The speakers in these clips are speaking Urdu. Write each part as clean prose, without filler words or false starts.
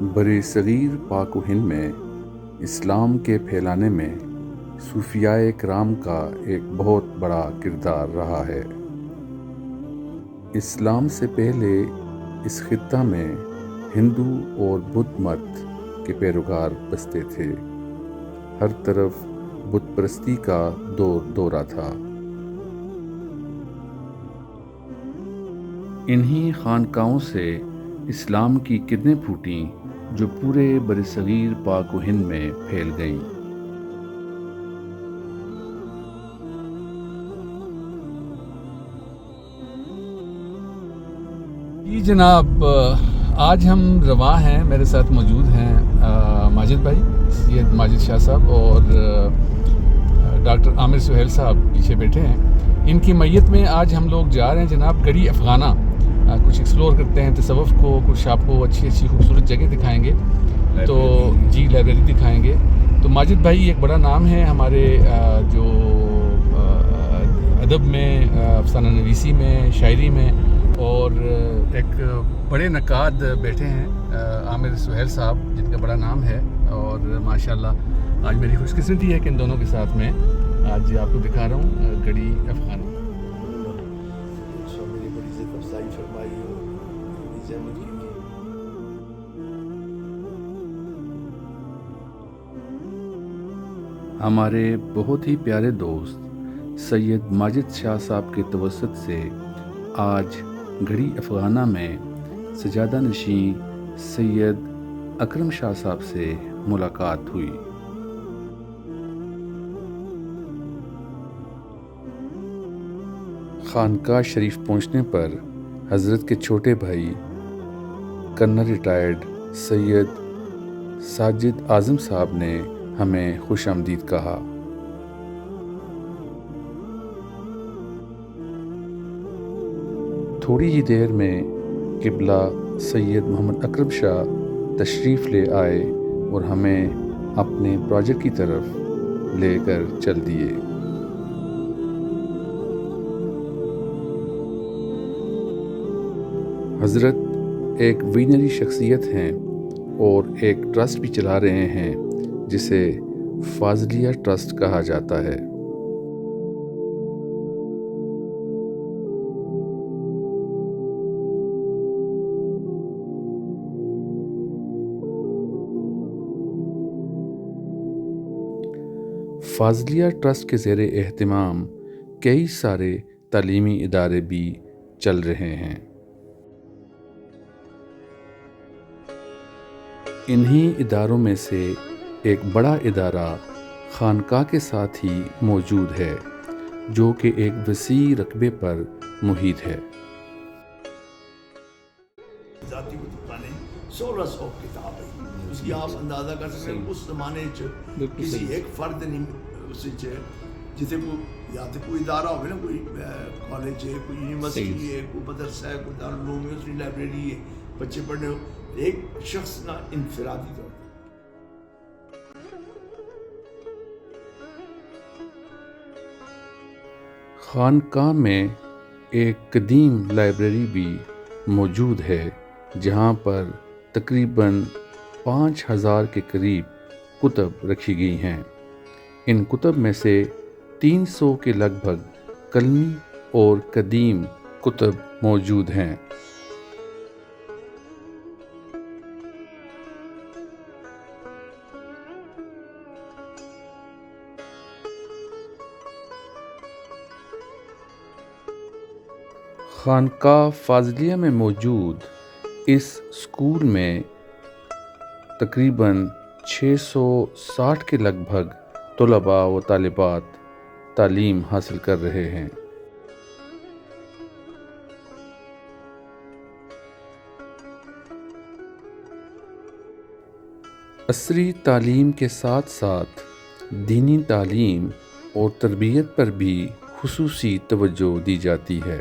برِ صغیر پاک و ہند میں اسلام کے پھیلانے میں صوفیاء کرام کا ایک بہت بڑا کردار رہا ہے۔ اسلام سے پہلے اس خطہ میں ہندو اور بدھ مت کے پیروکار بستے تھے۔ ہر طرف بت پرستی کا دورہ تھا۔ انہی خانقاہوں سے اسلام کی کرنیں پھوٹیں جو پورے برصغیر پاک و ہند میں پھیل گئیں۔ جی جناب، آج ہم رواں ہیں، میرے ساتھ موجود ہیں ماجد بھائی، سید ماجد شاہ صاحب اور ڈاکٹر عامر سہیل صاحب پیچھے بیٹھے ہیں۔ ان کی میت میں آج ہم لوگ جا رہے ہیں جناب گڑھی افغانہ، کچھ ایکسپلور کرتے ہیں تصوف کو، کچھ آپ کو اچھی اچھی خوبصورت جگہ دکھائیں گے، تو جی لائبریری دکھائیں گے۔ تو ماجد بھائی ایک بڑا نام ہے ہمارے جو ادب میں، افسانہ نویسی میں، شاعری میں، اور ایک بڑے نقاد بیٹھے ہیں عامر سہیل صاحب، جن کا بڑا نام ہے، اور ماشاءاللہ آج میری خوش قسمتی ہے کہ ان دونوں کے ساتھ میں آج آپ کو دکھا رہا ہوں گڑھی افغانہ۔ میری بڑی عزت افزائی فرمائی اور زحمت کی۔ ہمارے بہت ہی پیارے دوست سید ماجد شاہ صاحب کے توسط سے آج گڑھی افغانہ میں سجادہ نشین سید اکرم شاہ صاحب سے ملاقات ہوئی۔ خانقاہ شریف پہنچنے پر حضرت کے چھوٹے بھائی کرنل ریٹائرڈ سید ساجد اعظم صاحب نے ہمیں خوش آمدید کہا۔ تھوڑی ہی دیر میں قبلہ سید محمد اکرم شاہ تشریف لے آئے اور ہمیں اپنے پروجیکٹ کی طرف لے کر چل دیے۔ حضرت ایک ویژنری شخصیت ہیں اور ایک ٹرسٹ بھی چلا رہے ہیں جسے فاضلیہ ٹرسٹ کہا جاتا ہے۔ فاضلیہ ٹرسٹ کے زیر اہتمام کئی سارے تعلیمی ادارے بھی چل رہے ہیں۔ انہی اداروں میں سے ایک بڑا ادارہ خانقاہ کے ساتھ ہی موجود ہے جو کہ ایک وسیع رقبے پر محیط ہے۔ ذاتی کتابیں 1600 کتاب ہے، اس کی آپ اندازہ کر سکتے ہیں اس زمانے کسی ایک فرد نہیں اس جسے یا تو کوئی ادارہ ہوگا نا، کوئی کالج ہے، کوئی یونیورسٹی ہے، کوئی مدرسہ ہے، کوئی دارالعلوم ہے، اس کی لائبریری ہے، بچے پڑھنے ہو، ایک شخص نہ انفرادی طور پر۔ خانقاہ میں ایک قدیم لائبریری بھی موجود ہے جہاں پر تقریباً 5000 کے قریب کتب رکھی گئی ہیں۔ ان کتب میں سے 300 کے لگ بھگ کلمی اور قدیم کتب موجود ہیں۔ خانقاہ فاضلیہ میں موجود اس اسکول میں تقریباً 660 کے لگ بھگ طلباء و طالبات تعلیم حاصل کر رہے ہیں۔ عصری تعلیم کے ساتھ ساتھ دینی تعلیم اور تربیت پر بھی خصوصی توجہ دی جاتی ہے۔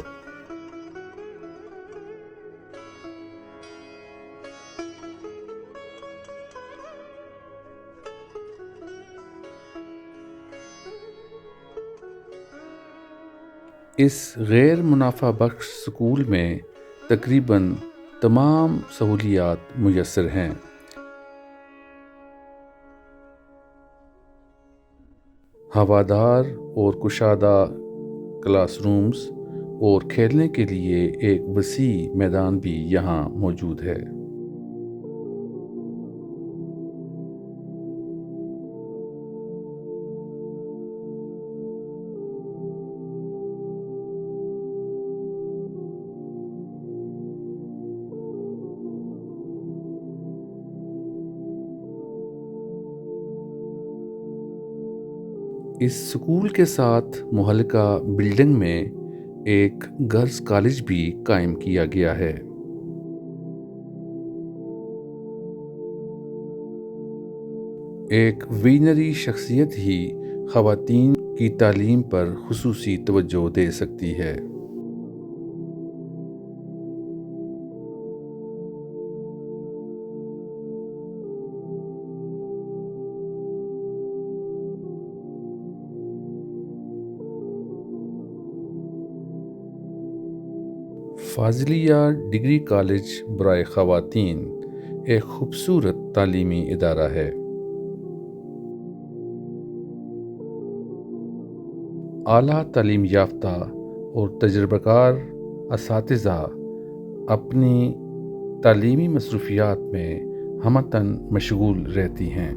اس غیر منافع بخش اسکول میں تقریباً تمام سہولیات میسر ہیں، ہوادار اور کشادہ کلاس رومز اور کھیلنے کے لیے ایک وسیع میدان بھی یہاں موجود ہے۔ اس سکول کے ساتھ متعلقہ بلڈنگ میں ایک گرلز کالج بھی قائم کیا گیا ہے۔ ایک ویژنری شخصیت ہی خواتین کی تعلیم پر خصوصی توجہ دے سکتی ہے۔ فاضلیہ ڈگری کالج برائے خواتین ایک خوبصورت تعلیمی ادارہ ہے۔ اعلیٰ تعلیم یافتہ اور تجربہ کار اساتذہ اپنی تعلیمی مصروفیات میں ہمتاً مشغول رہتی ہیں۔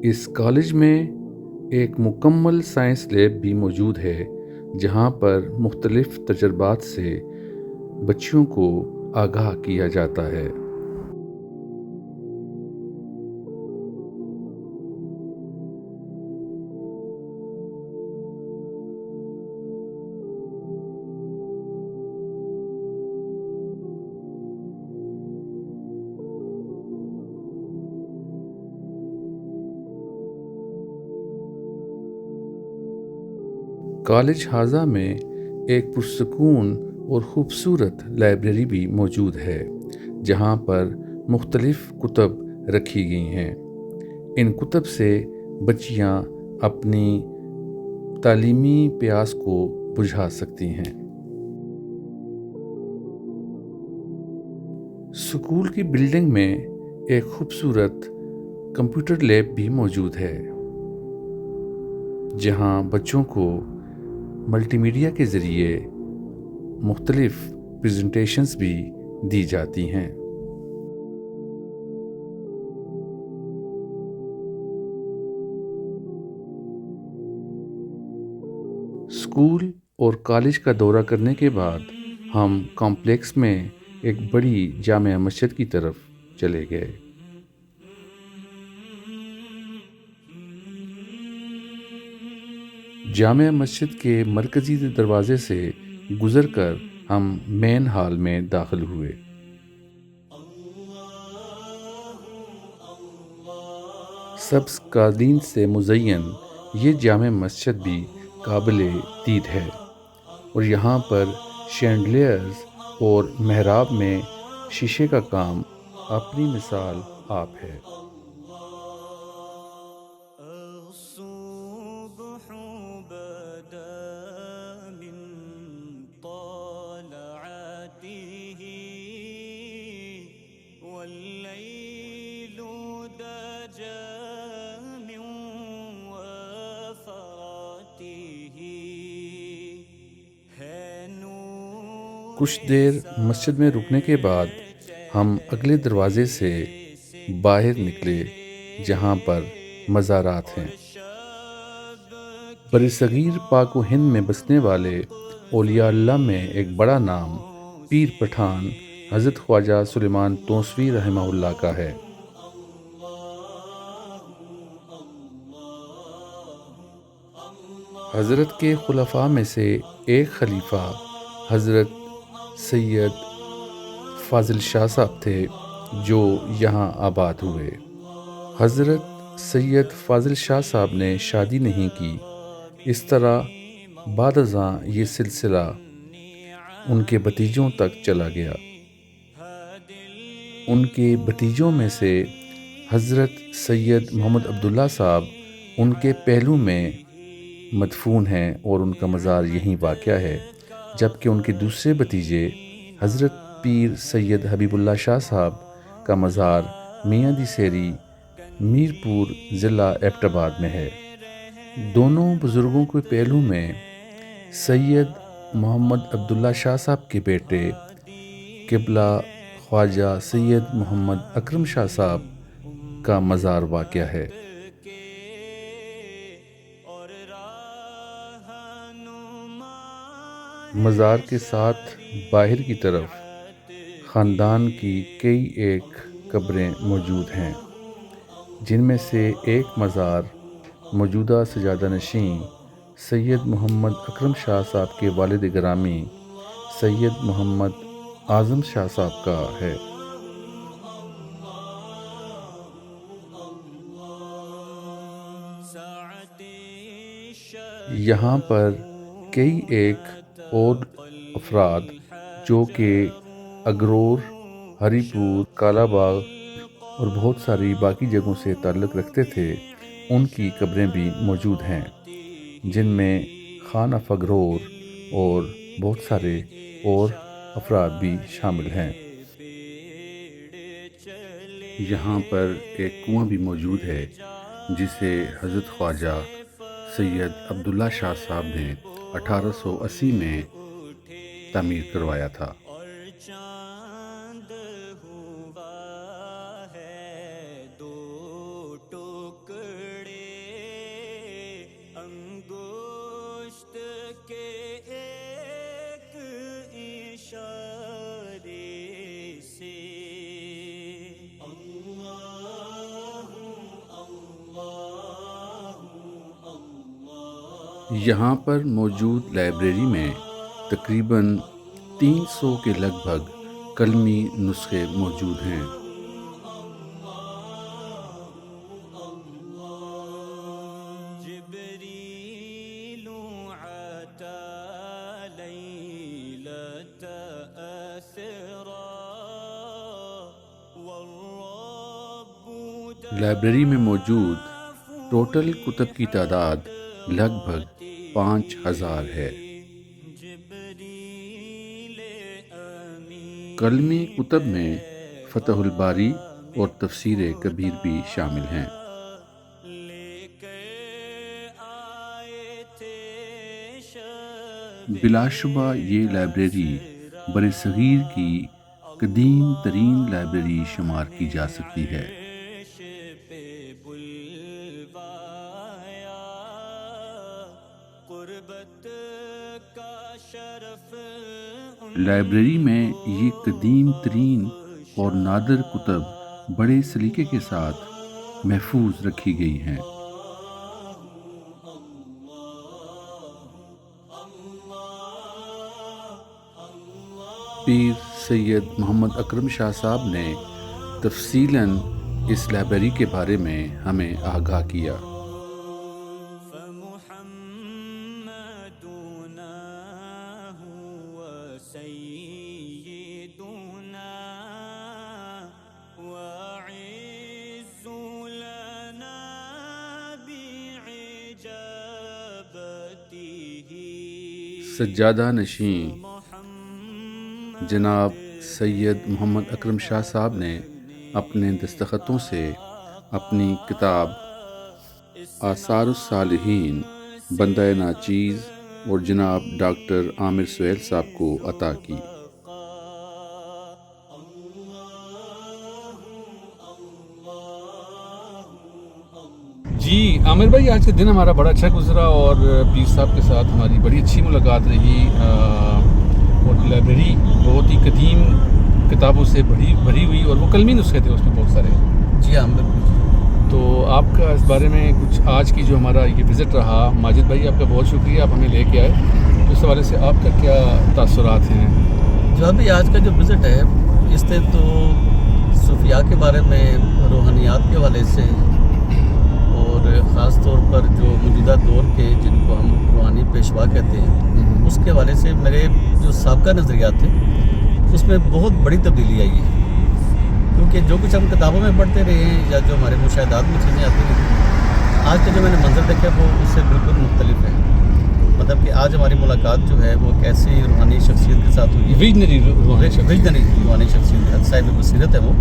اس کالج میں ایک مکمل سائنس لیب بھی موجود ہے، جہاں پر مختلف تجربات سے بچیوں کو آگاہ کیا جاتا ہے۔ کالج حاضہ میں ایک پرسکون اور خوبصورت لائبریری بھی موجود ہے، جہاں پر مختلف کتب رکھی گئی ہیں۔ ان کتب سے بچیاں اپنی تعلیمی پیاس کو بجھا سکتی ہیں۔ اسکول کی بلڈنگ میں ایک خوبصورت کمپیوٹر لیب بھی موجود ہے، جہاں بچوں کو ملٹی میڈیا کے ذریعے مختلف پریزنٹیشنز بھی دی جاتی ہیں۔ اسکول اور کالج کا دورہ کرنے کے بعد ہم کمپلیکس میں ایک بڑی جامع مسجد کی طرف چلے گئے۔ جامع مسجد کے مرکزی دروازے سے گزر کر ہم مین ہال میں داخل ہوئے۔ سبز قالین سے مزین یہ جامع مسجد بھی قابل دید ہے، اور یہاں پر شینڈلیئرز اور محراب میں شیشے کا کام اپنی مثال آپ ہے۔ کچھ دیر مسجد میں رکنے کے بعد ہم اگلے دروازے سے باہر نکلے، جہاں پر مزارات ہیں۔ برصغیر پاک و ہند میں بسنے والے اولیاء اللہ میں ایک بڑا نام پیر پٹھان حضرت خواجہ سلیمان توسوی رحمہ اللہ کا ہے۔ حضرت کے خلفاء میں سے ایک خلیفہ حضرت سید فاضل شاہ صاحب تھے، جو یہاں آباد ہوئے۔ حضرت سید فاضل شاہ صاحب نے شادی نہیں کی۔ اس طرح بعد ازاں یہ سلسلہ ان کے بھتیجوں تک چلا گیا۔ ان کے بھتیجوں میں سے حضرت سید محمد عبداللہ صاحب ان کے پہلو میں مدفون ہیں اور ان کا مزار یہیں واقع ہے، جبکہ ان کے دوسرے بھتیجے حضرت پیر سید حبیب اللہ شاہ صاحب کا مزار میاں دی سیری میرپور ضلع ایبٹ آباد میں ہے۔ دونوں بزرگوں کے پہلو میں سید محمد عبداللہ شاہ صاحب کے بیٹے قبلہ خواجہ سید محمد اکرم شاہ صاحب کا مزار واقع ہے۔ مزار کے ساتھ باہر کی طرف خاندان کی کئی ایک قبریں موجود ہیں، جن میں سے ایک مزار موجودہ سجادہ نشین سید محمد اکرم شاہ صاحب کے والد گرامی سید محمد اعظم شاہ صاحب کا ہے۔ یہاں پر کئی ایک اور افراد جو کہ اگرور، ہری پور، کالا باغ اور بہت ساری باقی جگہوں سے تعلق رکھتے تھے، ان کی قبریں بھی موجود ہیں، جن میں خان آف اگرور اور بہت سارے اور افراد بھی شامل ہیں۔ یہاں پر ایک کنواں بھی موجود ہے جسے حضرت خواجہ سید عبداللہ شاہ صاحب نے 1880 میں تعمیر کروایا تھا۔ یہاں پر موجود لائبریری میں تقریباً 300 کے لگ بھگ کلمی نسخے موجود ہیں۔ لائبریری میں موجود ٹوٹل کتب کی تعداد لگ بھگ 5000 ہے۔ کلمی کتب میں فتح الباری اور تفسیر کبیر بھی شامل ہیں۔ بلا شبہ یہ لائبریری بر صغیر کی قدیم ترین لائبریری شمار کی جا سکتی ہے۔ لائبریری میں یہ قدیم ترین اور نادر کتب بڑے سلیقے کے ساتھ محفوظ رکھی گئی ہیں۔ پیر سید محمد اکرم شاہ صاحب نے تفصیلاً اس لائبریری کے بارے میں ہمیں آگاہ کیا۔ سجادہ نشین جناب سید محمد اکرم شاہ صاحب نے اپنے دستخطوں سے اپنی کتاب آثار الصالحین بندہ ناچیز اور جناب ڈاکٹر عامر سہیل صاحب کو عطا کی۔ جی عامر بھائی، آج کا دن ہمارا بڑا اچھا گزرا اور پیر صاحب کے ساتھ ہماری بڑی اچھی ملاقات رہی، اور لائبریری بہت ہی قدیم کتابوں سے بھری ہوئی، اور وہ کلمی نسخے تھے اس میں بہت سارے۔ جی ہاں بالکل۔ تو آپ کا اس بارے میں کچھ آج کی جو ہمارا یہ وزٹ رہا، ماجد بھائی آپ کا بہت شکریہ، آپ ہمیں لے کے آئے، اس حوالے سے آپ کا کیا تاثرات ہیں؟ جو ابھی آج کا جو وزٹ ہے اس سے تو صوفیاء کے بارے میں، روحانیات کے حوالے سے، اور خاص طور پر جو موجودہ دور کے جن کو ہم روحانی پیشوا کہتے ہیں اس کے حوالے سے میرے جو سابقہ نظریات تھے اس میں بہت بڑی تبدیلی آئی ہے، کیونکہ جو کچھ ہم کتابوں میں پڑھتے رہے ہیں یا جو ہمارے مشاہدات میں چیزیں آتی رہی، آج کا جو میں نے منظر دیکھا وہ اس سے بالکل مختلف ہے. مطلب کہ آج ہماری ملاقات جو ہے وہ کیسی روحانی شخصیت کے ساتھ ہوئی ہے، ویژنری روحانی شخصیت ہے، صاحب بصیرت ہے وہ،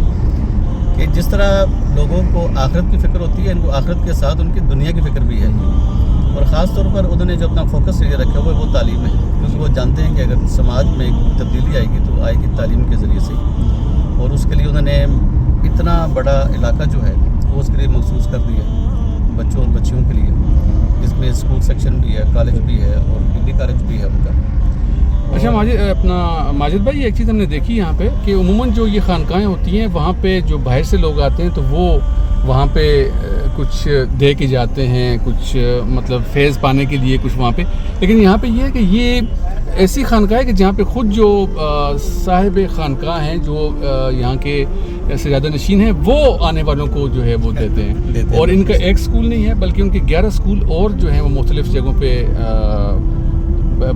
کہ جس طرح لوگوں کو آخرت کی فکر ہوتی ہے، ان کو آخرت کے ساتھ ان کی دنیا کی فکر بھی ہے. اور خاص طور پر انہوں نے جو اپنا فوکس یہ رکھا ہوا ہے وہ تعلیم ہے، کیونکہ وہ جانتے ہیں کہ اگر سماج میں تبدیلی آئے گی تو آئے گی تعلیم کے ذریعے سے. اور اس کے لیے انہوں نے اتنا بڑا علاقہ جو ہے وہ اس کے لیے مخصوص کر دیا بچوں اور بچیوں کے لیے. اس میں اسکول سیکشن بھی ہے، کالج بھی ہے اور ڈگری کالج بھی ہے ان کا. اچھا ماجد بھائی، ایک چیز ہم نے دیکھی یہاں پہ کہ عموماً جو یہ خانقاہیں ہوتی ہیں وہاں پہ جو باہر سے لوگ آتے ہیں تو وہ وہاں پہ کچھ دے کے جاتے ہیں، کچھ مطلب فیض پانے کے لیے کچھ وہاں پہ. لیکن یہاں پہ یہ ہے کہ یہ ایسی خانقاہ ہے کہ جہاں پہ خود جو صاحب خانقاہ ہیں، جو یہاں کے سجادہ نشین ہیں، وہ آنے والوں کو جو ہے وہ دیتے ہیں. اور ان کا ایک سکول نہیں ہے بلکہ ان کے 11 سکول اور جو ہیں وہ مختلف جگہوں پہ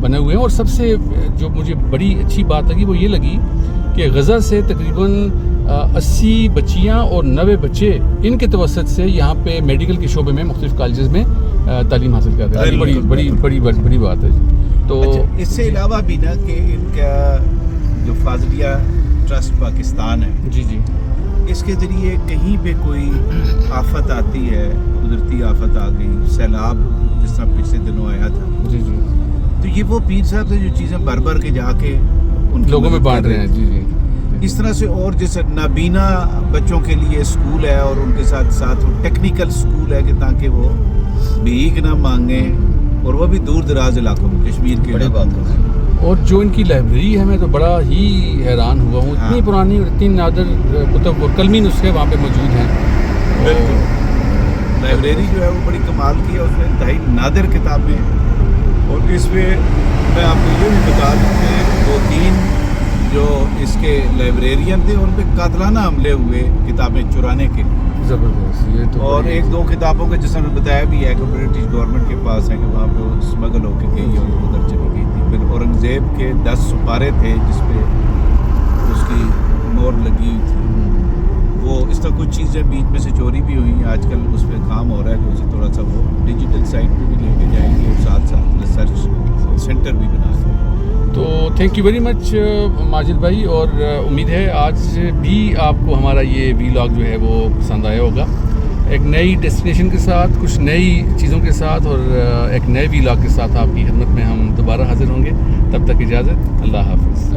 بنے ہوئے ہیں. اور سب سے جو مجھے بڑی اچھی بات لگی وہ یہ لگی کہ غزہ سے تقریباً 80 بچیاں اور 90 بچے ان کے توسط سے یہاں پہ میڈیکل کے شعبے میں مختلف کالجز میں تعلیم حاصل کرتے ہیں. بڑی بات ہے. تو اس سے علاوہ بھی نا کہ ان کا جو فاضلیہ ٹرسٹ پاکستان ہے، جی اس کے ذریعے کہیں پہ کوئی آفت آتی ہے، قدرتی آفت آ گئی، سیلاب جس طرح پچھلے دنوں آیا تھا، جی تو یہ وہ پیر صاحب سے جو چیزیں بھر کے جا کے ان لوگوں میں بانٹ رہے ہیں. جی اس طرح سے. اور جیسے نابینا بچوں کے لیے اسکول ہے اور ان کے ساتھ ساتھ ٹیکنیکل اسکول ہے کہ تاکہ وہ بھیک نہ مانگیں، اور وہ بھی دور دراز علاقوں میں، کشمیر کے بڑی بات ہے. اور جو ان کی لائبریری ہے میں تو بڑا ہی حیران ہوا ہوں. اتنی پرانی اور اتنی نادر کتب اور قلمی نسخے وہاں پہ موجود ہیں. بالکل لائبریری جو ہے وہ بڑی کمال کی ہے، اس میں انتہائی نادر کتابیں. اور اس میں میں آپ کو یہ بھی بتا دوں کہ 2-3 جو اس کے لائبریرین تھے ان پہ قاتلانہ حملے ہوئے کتابیں چرانے کے لیے. زبردست. یہ تو اور 1-2 کتابوں کے جس نے بتایا بھی ہے کہ برٹش گورنمنٹ کے پاس ہے کہ وہاں پہ وہ اسمگل ہو کے گئی اور ادھر چلی گئی تھی. پھر اورنگزیب کے 10 سپارے تھے جس پہ اس کی مور لگی ہوئی تھی. وہ اس طرح کچھ چیزیں بیچ میں سے چوری بھی ہوئی ہیں. آج کل اس پہ کام ہو رہا ہے کہ اسے تھوڑا سا وہ ڈیجیٹل سائٹ پہ بھی لے کے جائیں گے اور ساتھ ریسرچ سینٹر بھی بنا دیں. تو thank you very much Majid بھائی. اور امید ہے آج بھی آپ کو ہمارا یہ ویلاگ جو ہے وہ پسند آیا ہوگا. ایک نئی ڈیسٹینیشن کے ساتھ، کچھ نئی چیزوں کے ساتھ اور ایک نئے ویلاگ کے ساتھ آپ کی خدمت میں ہم دوبارہ حاضر ہوں گے. تب تک اجازت. اللہ حافظ.